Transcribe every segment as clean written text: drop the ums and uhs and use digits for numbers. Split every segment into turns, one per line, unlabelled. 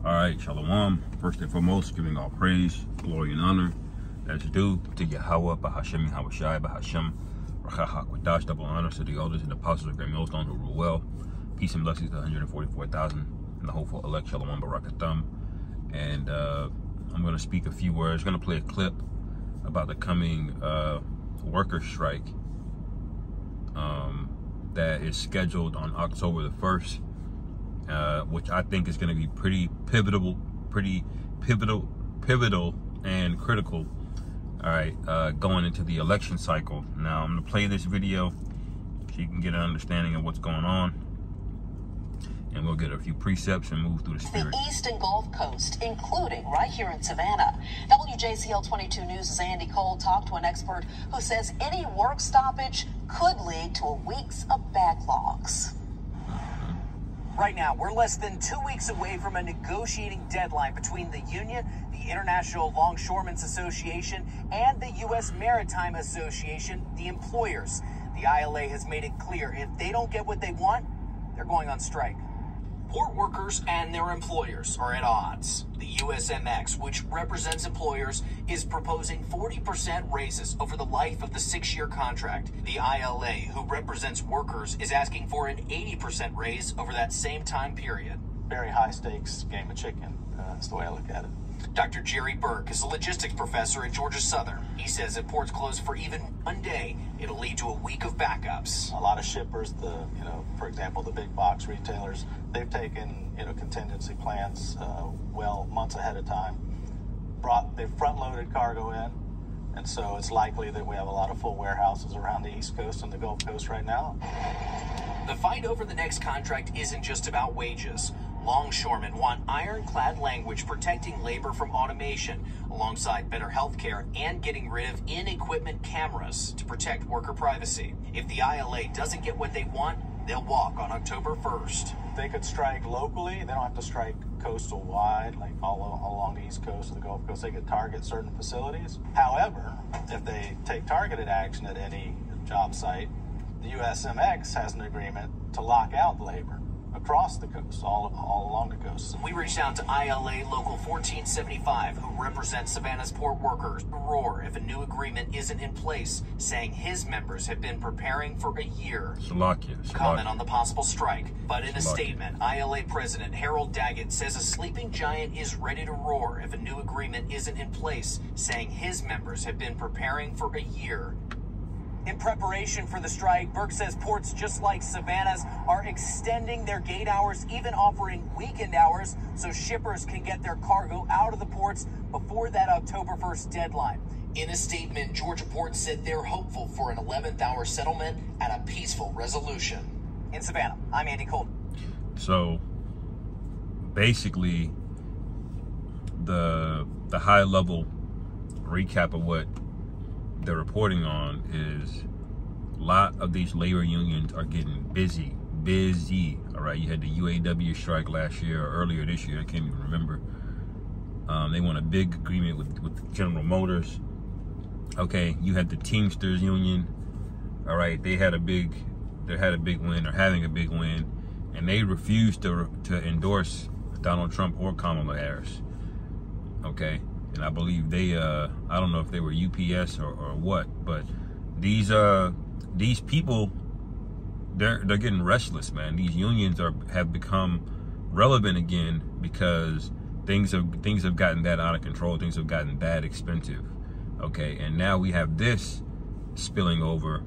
All right, Shalom. First and foremost, giving all praise, glory, and honor as due to Yahweh, Bahashem, Yahawashi, Bahashem, Rachach, Quadash, double honor to the elders and the apostles of Great Millstone who rule well. Peace and blessings to 144,000 and the hopeful elect, Shalom Barakatham. And I'm going to speak a few words. I'm going to play a clip about the coming worker strike that is scheduled on October the 1st. Which I think is going to be pretty pivotal and critical. All right, going into the election cycle. Now I'm going to play this video so you can get an understanding of what's going on, and we'll get a few precepts and move through the spirit.
The East and Gulf Coast, including right here in Savannah. WJCL 22 News' Andy Cole talked to an expert who says any work stoppage could lead to weeks of backlogs.
Right now, we're less than 2 weeks away from a negotiating deadline between the union, the International Longshoremen's Association, and the U.S. Maritime Association, the employers. The ILA has made it clear if they don't get what they want, they're going on strike. Port workers and their employers are at odds. The USMX, which represents employers, is proposing 40% raises over the life of the 6-year contract. The ILA, who represents workers, is asking for an 80% raise over that same time period.
Very high stakes game of chicken. That's the way I look at it.
Dr. Jerry Burke is a logistics professor at Georgia Southern. He says if ports close for even one day, it'll lead to a week of backups.
A lot of shippers, for example, the big box retailers, they've taken, contingency plans well months ahead of time. They've front-loaded cargo in, and so it's likely that we have a lot of full warehouses around the East Coast and the Gulf Coast right now.
The fight over the next contract isn't just about wages. Longshoremen want ironclad language protecting labor from automation, alongside better health care and getting rid of in-equipment cameras to protect worker privacy. If the ILA doesn't get what they want, they'll walk on October 1st.
They could strike locally. They don't have to strike coastal wide, like all along the East Coast or the Gulf Coast. They could target certain facilities. However, if they take targeted action at any job site, the USMX has an agreement to lock out labor across the coast, all along the coast.
We reached out to ILA Local 1475, who represents Savannah's port workers, to roar if a new agreement isn't in place, saying his members have been preparing for a year. Comment on the possible strike. But in a statement, ILA President Harold Daggett says a sleeping giant is ready to roar if a new agreement isn't in place, saying his members have been preparing for a year. In preparation for the strike, Burke says ports just like Savannah's are extending their gate hours, even offering weekend hours so shippers can get their cargo out of the ports before that October 1st deadline. In a statement, Georgia Ports said they're hopeful for an 11th-hour settlement and a peaceful resolution. In Savannah, I'm Andy Cole.
So, basically, the high-level recap of what they're reporting on is a lot of these labor unions are getting busy. All right, you had the UAW strike last year or earlier this year, I can't even remember. They want a big agreement with General Motors. Okay, you had the Teamsters union. All right, they had a big win, or having a big win, and they refused to endorse Donald Trump or Kamala Harris. Okay. And I believe they, I don't know if they were UPS or what, but these people, they're getting restless, man. These unions have become relevant again because things have gotten that out of control. Things have gotten that expensive. Okay, and now we have this spilling over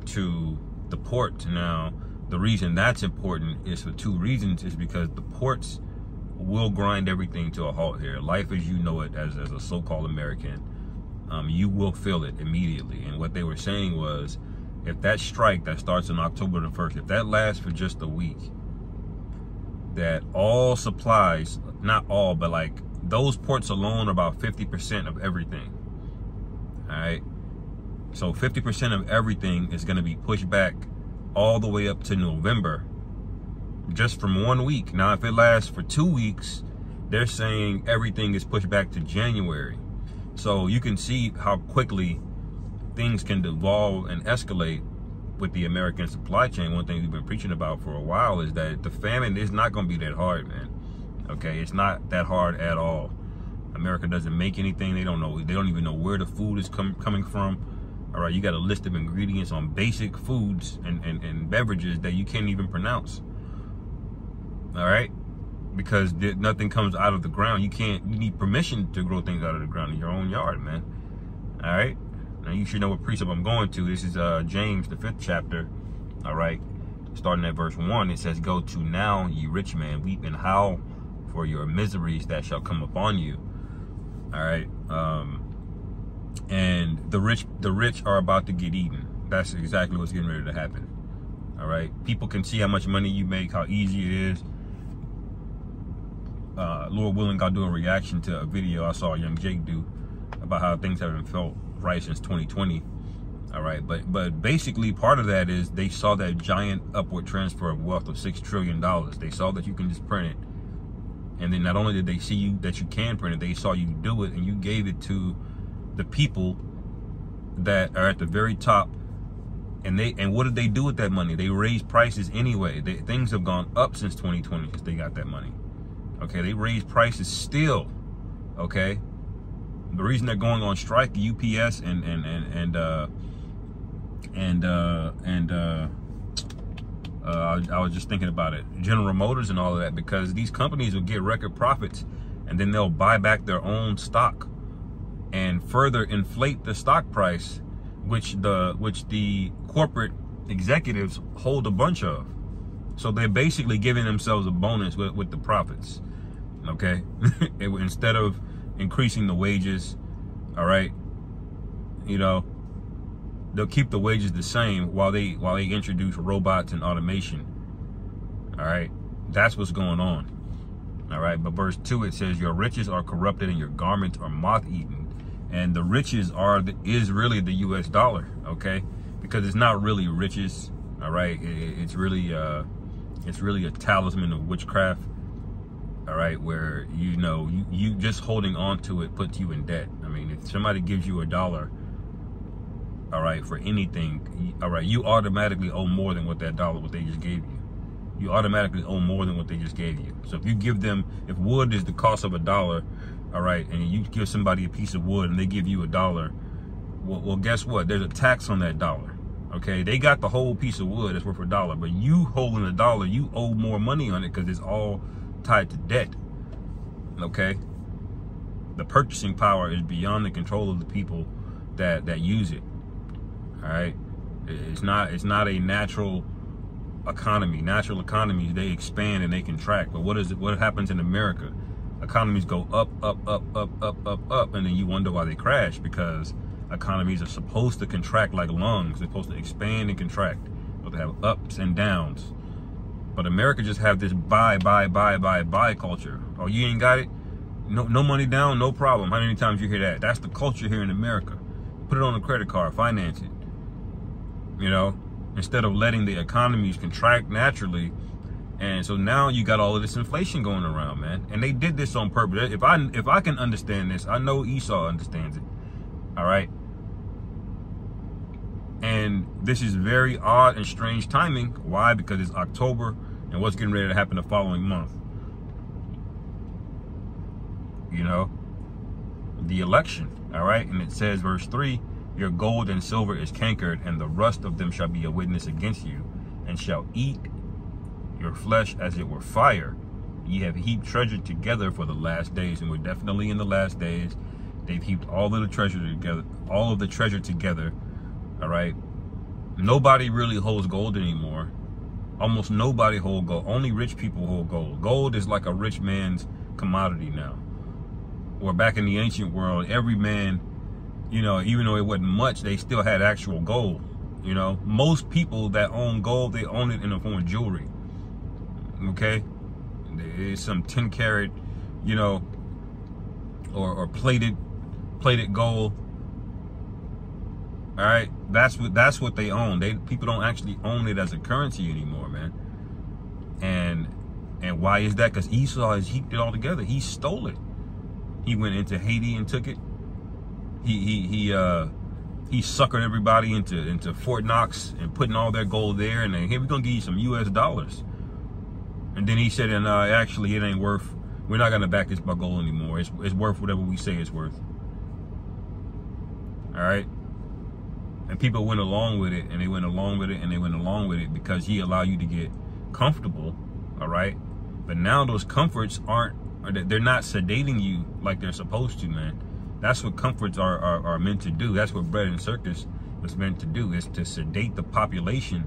to the port. Now, the reason that's important is for two reasons. Is because the ports will grind everything to a halt here. Life as you know it as a so-called American, you will feel it immediately. And what they were saying was, if that strike that starts on October the 1st, if that lasts for just a week, that all supplies, not all, but like those ports alone are about 50% of everything. All right. So 50% of everything is going to be pushed back all the way up to November, just from 1 week. Now, if it lasts for 2 weeks, they're saying everything is pushed back to January. So you can see how quickly things can devolve and escalate with the American supply chain. One thing we've been preaching about for a while is that the famine is not going to be that hard, man. Okay, it's not that hard at all. America doesn't make anything. They don't know. They don't even know where the food is coming from. All right, you got a list of ingredients on basic foods and beverages that you can't even pronounce. All right, because nothing comes out of the ground. You need permission to grow things out of the ground in your own yard, man. All right, now you should know what precept I'm going to. This is James, the 5th chapter. All right, starting at verse 1, it says, "Go to now, ye rich man, weep and howl for your miseries that shall come upon you." All right, and the rich are about to get eaten. That's exactly what's getting ready to happen. All right, people can see how much money you make, how easy it is. Lord willing, I'll do a reaction to a video I saw Young Jake do about how things haven't felt right since 2020. All right, but basically part of that is they saw that giant upward transfer of wealth of $6 trillion. They saw that you can just print it. And then not only did they see that you can print it, they saw you do it, and you gave it to the people that are at the very top. And what did they do with that money? They raised prices anyway. Things have gone up since 2020 since they got that money. Okay, they raised prices still. Okay, the reason they're going on strike, the UPS I was just thinking about it, General Motors and all of that, because these companies will get record profits and then they'll buy back their own stock and further inflate the stock price, which the corporate executives hold a bunch of. So they're basically giving themselves a bonus with the profits. Okay, instead of increasing the wages, all right, you know, they'll keep the wages the same while they introduce robots and automation. All right, that's what's going on. All right, but verse 2, it says, "Your riches are corrupted and your garments are moth-eaten." And the riches is really the U.S. dollar. Okay, because it's not really riches. All right, it's really a talisman of witchcraft. All right, where you just holding on to it puts you in debt. I mean, if somebody gives you $1, all right, for anything, all right, you automatically owe more than what they just gave you. You automatically owe more than what they just gave you. So if you give them, if wood is the cost of $1, all right, and you give somebody a piece of wood and they give you $1, well, guess what? There's a tax on that $1. Okay, they got the whole piece of wood that's worth $1, but you holding $1, you owe more money on it because it's all tied to debt. Okay, the purchasing power is beyond the control of the people that use it. All right, it's not a natural economy. Natural economies, they expand and they contract. But what happens in America? Economies go up, and then you wonder why they crash, because economies are supposed to contract like lungs. They're supposed to expand and contract. They're supposed to have ups and downs. But America just have this buy culture. Oh, you ain't got it? No money down, no problem. How many times you hear that? That's the culture here in America. Put it on a credit card, finance it. You know, instead of letting the economies contract naturally. And so now you got all of this inflation going around, man. And they did this on purpose. If I can understand this, I know Esau understands it. All right. And this is very odd and strange timing. Why? Because it's October and what's getting ready to happen the following month. You know, the election. All right. And it says, verse 3, "Your gold and silver is cankered, and the rust of them shall be a witness against you, and shall eat your flesh as it were fire. Ye have heaped treasure together for the last days." And we're definitely in the last days. They've heaped all of the treasure together. All right. Nobody really holds gold anymore. Almost nobody holds gold. Only rich people hold gold. Gold is like a rich man's commodity now. Or back in the ancient world, every man, you know, even though it wasn't much, they still had actual gold. You know, most people that own gold, they own it in the form of jewelry. Okay, there's some 10 karat, you know, or plated gold. All right, that's what they own. People don't actually own it as a currency anymore, man. And why is that? Because Esau has heaped it all together. He stole it. He went into Haiti and took it. He suckered everybody into Fort Knox and putting all their gold there. And then, hey, we're gonna give you some U.S. dollars. And then he said, and actually, it ain't worth We're not going to back this buckle anymore. It's worth whatever we say it's worth. All right? And people went along with it, and they went along with it, and they went along with it because he allowed you to get comfortable, all right? But now those comforts they're not sedating you like they're supposed to, man. That's what comforts are meant to do. That's what bread and circus was meant to do, is to sedate the population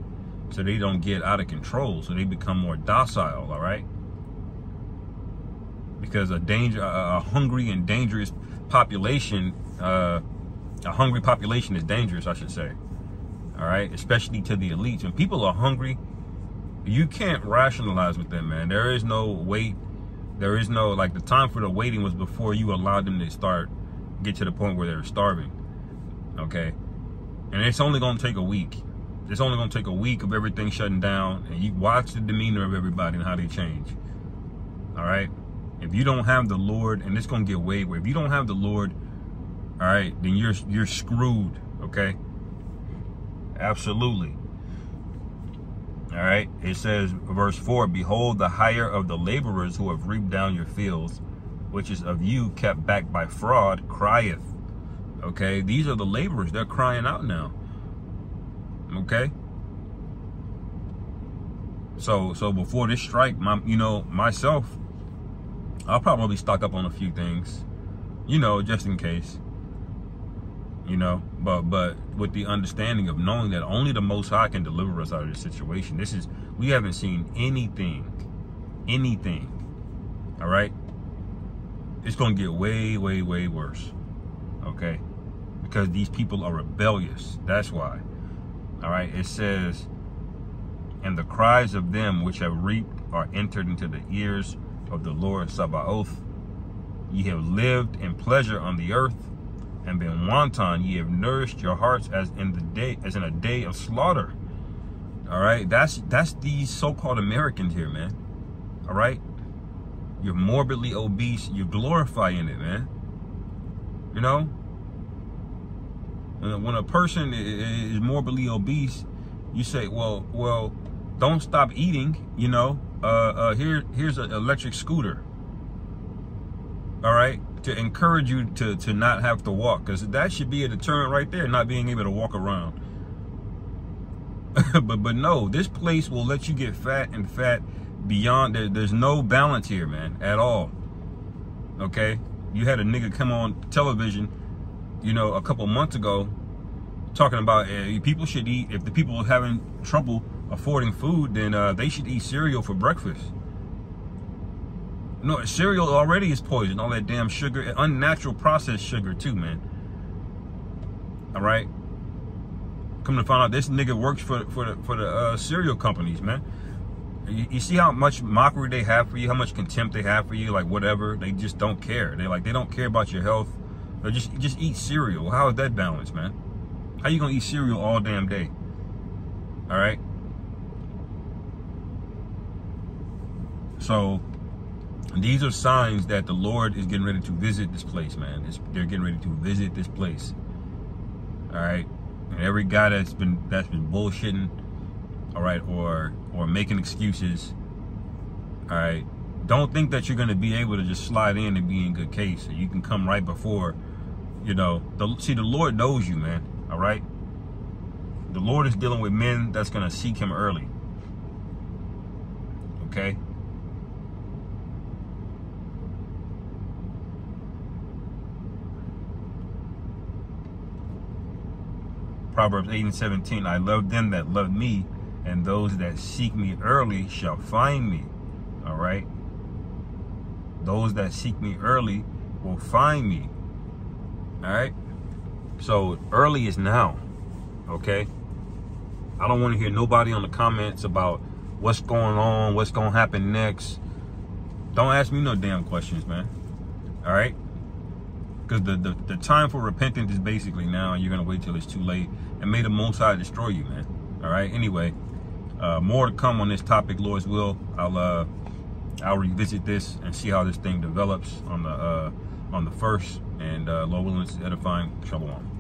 so they don't get out of control, so they become more docile, all right? Because a hungry and dangerous population, a hungry population is dangerous, I should say. All right, especially to the elites. When people are hungry, you can't rationalize with them, man. There is no wait. There is no, like, the time for the waiting was before you allowed them to get to the point where they're starving. Okay, and it's only gonna take a week. It's only gonna take a week of everything shutting down, and you watch the demeanor of everybody and how they change. All right. If you don't have the Lord, and it's gonna get way where if you don't have the Lord, all right, then you're screwed. Okay, absolutely. All right. It says, verse 4: "Behold, the hire of the laborers who have reaped down your fields, which is of you kept back by fraud, crieth." Okay, these are the laborers. They're crying out now. Okay. So before this strike, myself, I'll probably stock up on a few things, just in case, but with the understanding of knowing that only the Most High can deliver us out of this situation. We haven't seen anything, all right? It's going to get way, way, way worse, okay? Because these people are rebellious. That's why, all right? It says, "And the cries of them which have reaped are entered into the ears of the Lord Sabaoth. Ye have lived in pleasure on the earth, and been wanton. Ye have nourished your hearts as in a day of slaughter." All right, that's these so-called Americans here, man. All right, you're morbidly obese. You're glorifying it, man. When a person is morbidly obese, you say, well, don't stop eating. Here's an electric scooter. All right, to encourage you to not have to walk, because that should be a deterrent right there, not being able to walk around. but no, this place will let you get fat and fat beyond. There's no balance here, man, at all. Okay, you had a nigga come on television, a couple months ago, talking about people should eat. If the people are having trouble affording food, then they should eat cereal for breakfast. No, cereal already is poison. All that damn sugar, unnatural processed sugar too, man. All right. Come to find out, this nigga works for the cereal companies, man. You see how much mockery they have for you, how much contempt they have for you, like whatever. They just don't care. They don't care about your health. They just eat cereal. How is that balanced, man? How you gonna eat cereal all damn day? All right. So these are signs that the Lord is getting ready to visit this place, man. They're getting ready to visit this place. All right. And every guy that's been bullshitting, all right, or making excuses, all right, don't think that you're going to be able to just slide in and be in good case. So you can come right before, see, the Lord knows you, man. All right. The Lord is dealing with men that's going to seek him early. Okay. Proverbs 8:17, "I love them that love me, and those that seek me early shall find me." All right. Those that seek me early will find me. All right. So early is now. Okay. I don't want to hear nobody on the comments about what's going on, what's going to happen next. Don't ask me no damn questions, man. All right. Because the time for repentance is basically now, and you're going to wait till it's too late. And may the Most High destroy you, man. All right. Anyway, more to come on this topic, Lord's will. I'll revisit this and see how this thing develops on the first. And Lord willing, it's edifying. Shalom.